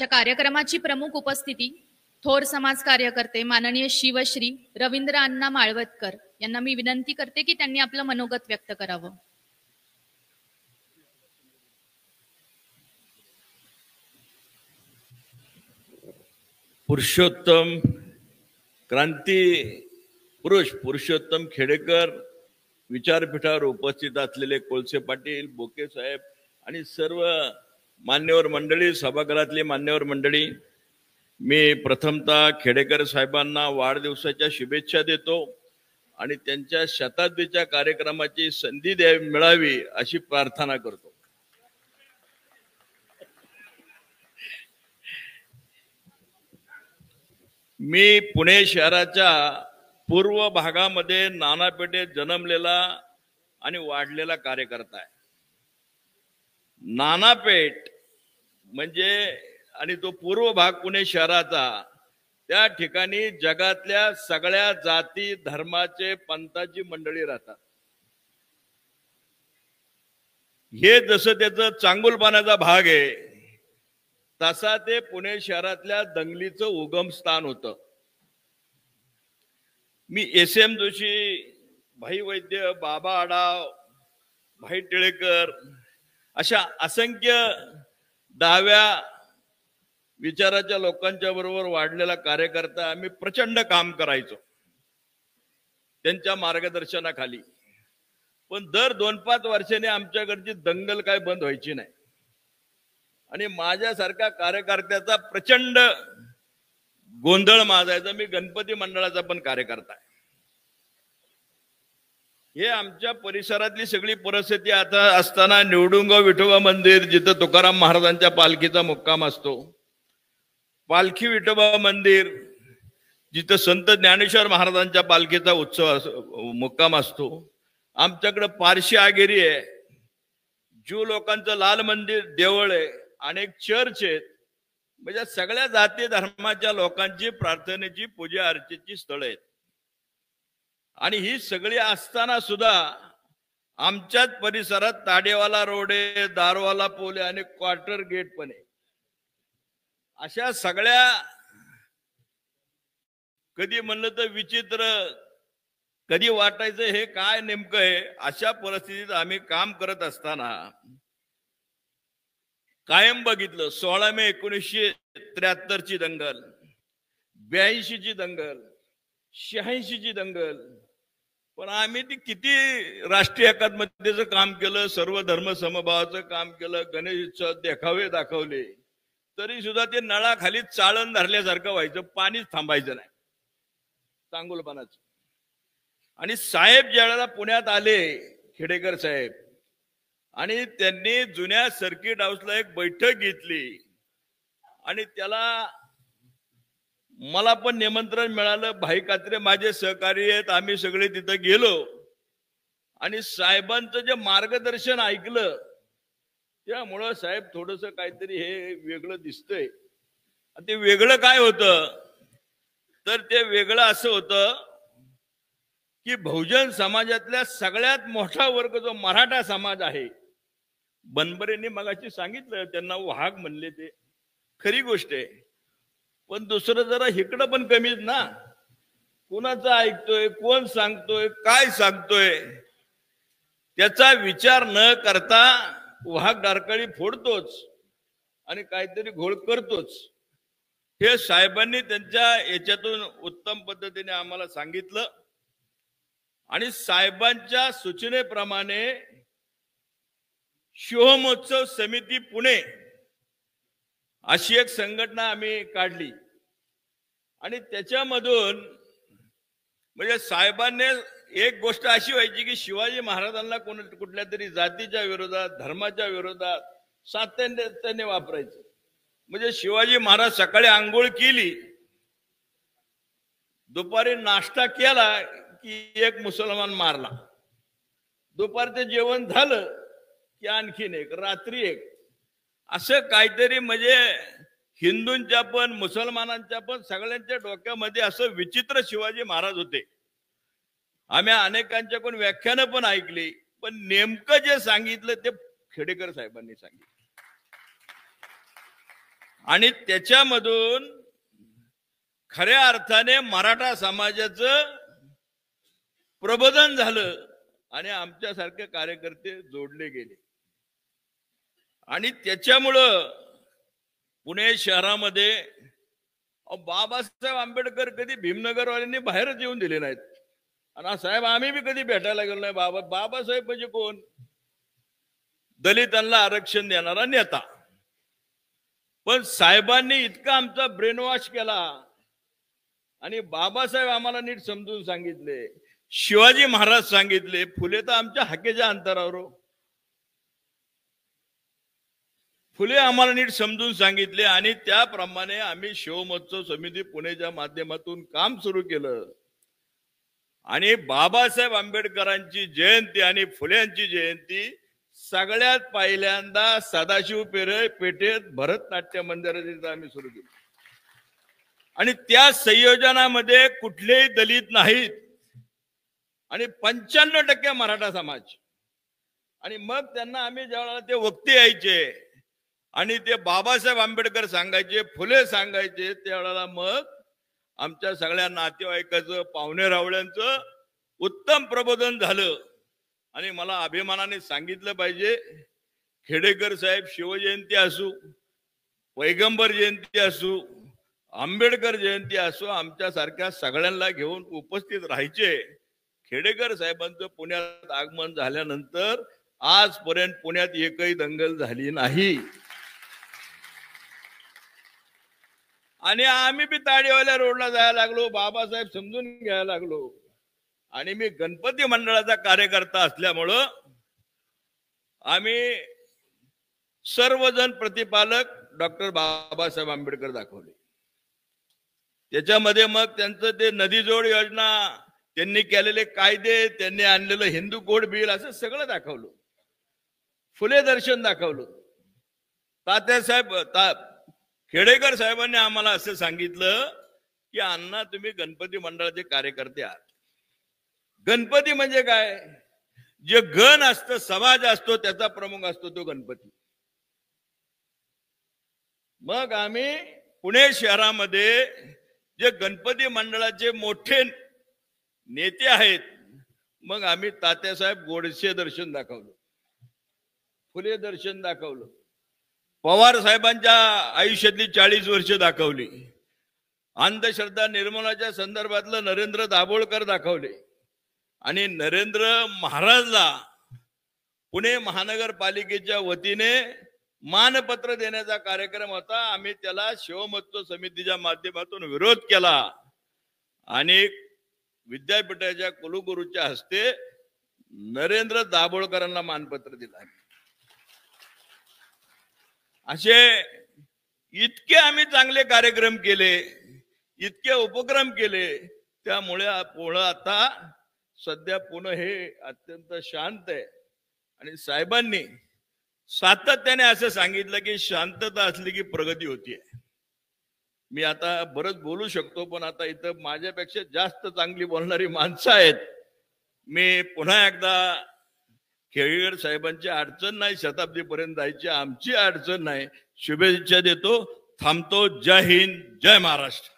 आजच्या कार्यक्रमाची प्रमुख उपस्थिती थोर समाज कार्यकर्ते माननीय शिवश्री रवींद्र अण्णा माळवदकर यांना मी विनंती करते की त्यांनी आपलं मनोगत व्यक्त करावं. पुरुषोत्तम क्रांती पुरुष पुरुषोत्तम खेडेकर, विचारपीठावर उपस्थित असलेले कोळसे पाटील, बोके साहेब आणि सर्व मान्यवर मंडळी, सभागृहातली मान्यवर मंडळी, मी प्रथमतः खेडेकर साहेबांना वाढदिवसाच्या शुभेच्छा देतो आणि त्यांच्या शताब्दीच्या कार्यक्रमाची संधी मिळावी अशी प्रार्थना करतो. मी पुणे शहराच्या पूर्व भागामध्ये नाना पेठेत जन्मलेला आणि वाढलेला कार्यकर्ता आहे. नानापेठ म्हणजे आणि तो पूर्व भाग पुणे शहराचा, त्या ठिकाणी जगातल्या सगळ्या जाती धर्माचे पंथाची मंडळी राहतात. हे जसं त्याचं चांगुलपणाचा भाग आहे तसा ते पुणे शहरातल्या दंगलीचं उगमस्थान होतं. मी SM जोशी, भाई वैद्य, बाबा आडाव, भाई टिळेकर अशा असंख्य डाव्या विचाराच्या लोकांच्या बरोबर वाढलेला कार्यकर्ता. आम्ही प्रचंड काम करायचो त्यांच्या मार्गदर्शनाखाली. पण दर 2-5 वर्षांनी आमच्याकडची दंगल काय बंद व्हायची नाही आणि माझ्यासारख्या कार्यकर्त्याचा प्रचंड गोंधळ माजायचा. मी गणपती मंडळाचा पण कार्यकर्ता आहे. हे आमच्या परिसरातली सगळी परिस्थिती आता असताना निवडुंगाव विठोबा मंदिर, जिथं तुकाराम महाराजांच्या पालखीचा मुक्काम असतो, पालखी विठोबा मंदिर जिथं संत ज्ञानेश्वर महाराजांच्या पालखीचा मुक्काम असतो, आमच्याकडे पारशी आगेरी आहे, ज्यू लोकांचं लाल मंदिर देवळ आहे, अनेक चर्च आहेत. म्हणजे सगळ्या जाती धर्माच्या लोकांची प्रार्थनेची, पूजा अर्चेची स्थळ आहेत. आणि ही सगळी असताना सुद्धा आमच्याच परिसरात ताडेवाला रोड आहे, दारवाला पूल आहे आणि क्वार्टर गेट पण आहे. अशा सगळ्या कधी म्हणलं तर विचित्र, कधी वाटायचं हे काय नेमकं आहे, अशा परिस्थितीत आम्ही काम करत असताना कायम बघितलं 16 मे 1973 दंगल, 82 दंगल, 86 दंगल. पण आम्ही ती किती राष्ट्रीय एकात्मतेचं काम केलं, सर्व धर्म समभावाचं काम केलं, गणेश उत्सव देखावे दाखवले, तरी सुद्धा ते नळाखाली चाळण धरल्यासारखं व्हायचं, पाणीच थांबायचं नाही चांगुलपणाचं. आणि साहेब ज्यावेळेला पुण्यात आले, खेडेकर साहेब, आणि त्यांनी जुन्या सर्किट हाऊसला एक बैठक घेतली आणि त्याला मला पण निमंत्रण मिळालं. भाई कात्रे माझे सहकारी आहेत, आम्ही सगळे तिथं गेलो आणि साहेबांचं जे मार्गदर्शन ऐकलं त्यामुळं साहेब थोडस काहीतरी हे वेगळं दिसतंय. ते वेगळं काय होतं तर ते वेगळं असं होतं की बहुजन समाजातल्या सगळ्यात मोठा वर्ग जो मराठा समाज आहे, बनबरेंनी मगाशी सांगितलं त्यांना वाघ म्हणले, ते खरी गोष्ट आहे. पण दुसरं जरा इकडं पण कमीच ना, कोणाचं ऐकतोय, कोण सांगतोय, काय सांगतोय त्याचा विचार न करता वाघ डारकाळी फोडतोच आणि काहीतरी घोळ करतोच. हे साहेबांनी त्यांच्या याच्यातून उत्तम पद्धतीने आम्हाला सांगितलं आणि साहेबांच्या सूचनेप्रमाणे शिवमहोत्सव समिती पुणे अशी एक संघटना आम्ही काढली आणि त्याच्यामधून म्हणजे साहेबांनी एक गोष्ट अशी व्हायची की शिवाजी महाराजांना कुठल्या तरी जातीच्या विरोधात, धर्माच्या विरोधात सातत्याने वापरायचं. म्हणजे शिवाजी महाराज सकाळी आंघोळ केली, दुपारी नाश्ता केला की एक मुसलमान मारला, दुपारचं जेवण झालं की आणखीन एक, रात्री एक, असं काहीतरी. म्हणजे हिंदूंच्या पण मुसलमानांच्या पण सगळ्यांच्या डोक्यामध्ये असं विचित्र शिवाजी महाराज होते. आम्ही अनेकांच्याकडून व्याख्यानं पण ऐकली, पण नेमकं जे सांगितलं ते खेडेकर साहेबांनी सांगितलं. आणि त्याच्यामधून खऱ्या अर्थाने मराठा समाजाचं प्रबोधन झालं आणि आमच्यासारखे कार्यकर्ते जोडले गेले. आणि त्याच्यामुळं पुणे शहरामध्ये बाबासाहेब आंबेडकर कधी भीमनगरवाल्यांनी बाहेरच येऊन दिले नाहीत. आणि साहेब आम्ही बी कधी भेटायला गेलो नाही. बाबासाहेब म्हणजे कोण? दलितांना आरक्षण देणारा नेता. पण साहेबांनी इतका आमचा ब्रेन वॉश केला आणि बाबासाहेब आम्हाला नीट समजून सांगितले, शिवाजी महाराज सांगितले, फुले तर आमच्या हाकेच्या अंतरावर. फुले आम्हाला नीट समजून सांगितले आणि त्याप्रमाणे आम्ही शिवमहोत्सव समिती पुणेच्या माध्यमातून काम सुरू केलं. आणि बाबासाहेब आंबेडकरांची जयंती आणि फुल्यांची जयंती सगळ्यात पहिल्यांदा सदाशिव पेठेत भरतनाट्य मंदिरात आम्ही सुरू केली. आणि त्या संयोजनामध्ये कुठलेही दलित नाहीत आणि 95% मराठा समाज. आणि मग त्यांना आम्ही ज्यावेळेला ते वक्ते यायचे आणि ते बाबासाहेब आंबेडकर सांगायचे, फुले सांगायचे, त्यावेळेला मग आमच्या सगळ्या नातेवाईकाचं, पाहुणे रावळ्यांचं उत्तम प्रबोधन झालं. आणि मला अभिमानाने सांगितलं पाहिजे, खेडेकर साहेब शिवजयंती असू, पैगंबर जयंती असू, आंबेडकर जयंती असो, आमच्यासारख्या सगळ्यांना घेऊन उपस्थित राहायचे. खेडेकर साहेबांचं पुण्यात आगमन झाल्यानंतर आजपर्यंत पुण्यात एकही दंगल झाली नाही. आणि आम्ही बी ताडीवाल्या रोडला जायला लागलो, बाबासाहेब समजून घ्यायला लागलो. आणि मी गणपती मंडळाचा कार्यकर्ता असल्यामुळं आम्ही सर्वजण प्रतिपालक डॉक्टर बाबासाहेब आंबेडकर दाखवले. त्याच्यामध्ये मग त्यांचं ते नदी जोड योजना, त्यांनी केलेले कायदे, त्यांनी आणलेलं हिंदू कोड बिल, असं सगळं दाखवलं. फुले दर्शन दाखवलं. तात्यासाहेब खेडेकर साहेबांनी आम्हाला असं सांगितलं की अण्णा तुम्ही गणपती मंडळाचे कार्यकर्ते आहात. गणपती म्हणजे काय? जे गण असतं, समाज असतो, त्याचा प्रमुख असतो तो गणपती. मग आम्ही पुणे शहरामध्ये जे गणपती मंडळाचे मोठे नेते आहेत, मग आम्ही तात्यासाहेब गोडसे दर्शन दाखवलं, फुले दर्शन दाखवलं, पवार साहेबांच्या आयुष्यातली 40 वर्ष दाखवली, अंधश्रद्धा निर्मूलनाच्या संदर्भातलं नरेंद्र दाभोळकर दाखवले. आणि नरेंद्र महाराजला पुणे महानगरपालिकेच्या वतीने मानपत्र देण्याचा कार्यक्रम होता. आम्ही त्याला शिवमहोत्सव समितीच्या माध्यमातून विरोध केला आणि विद्यापीठाच्या कुलगुरूच्या हस्ते नरेंद्र दाभोळकरांना मानपत्र दिला. असे इतके आम्ही चांगले कार्यक्रम केले, इतके उपक्रम केले. त्यामुळे आता सध्या पुणे हे अत्यंत शांत आहे. आणि साहेबांनी सातत्याने असं सांगितलं की शांतता असली की प्रगती होतीये. मी आता बरंच बोलू शकतो, पण आता इथं माझ्यापेक्षा जास्त चांगली बोलणारी माणसं आहेत. मी पुन्हा एकदा खेडेकर साहेबांची अडचण नाही, शताब्दीपर्यंत जायची आमची अडचण नाही, शुभेच्छा देतो, थांबतो. जय हिंद, जय महाराष्ट्र.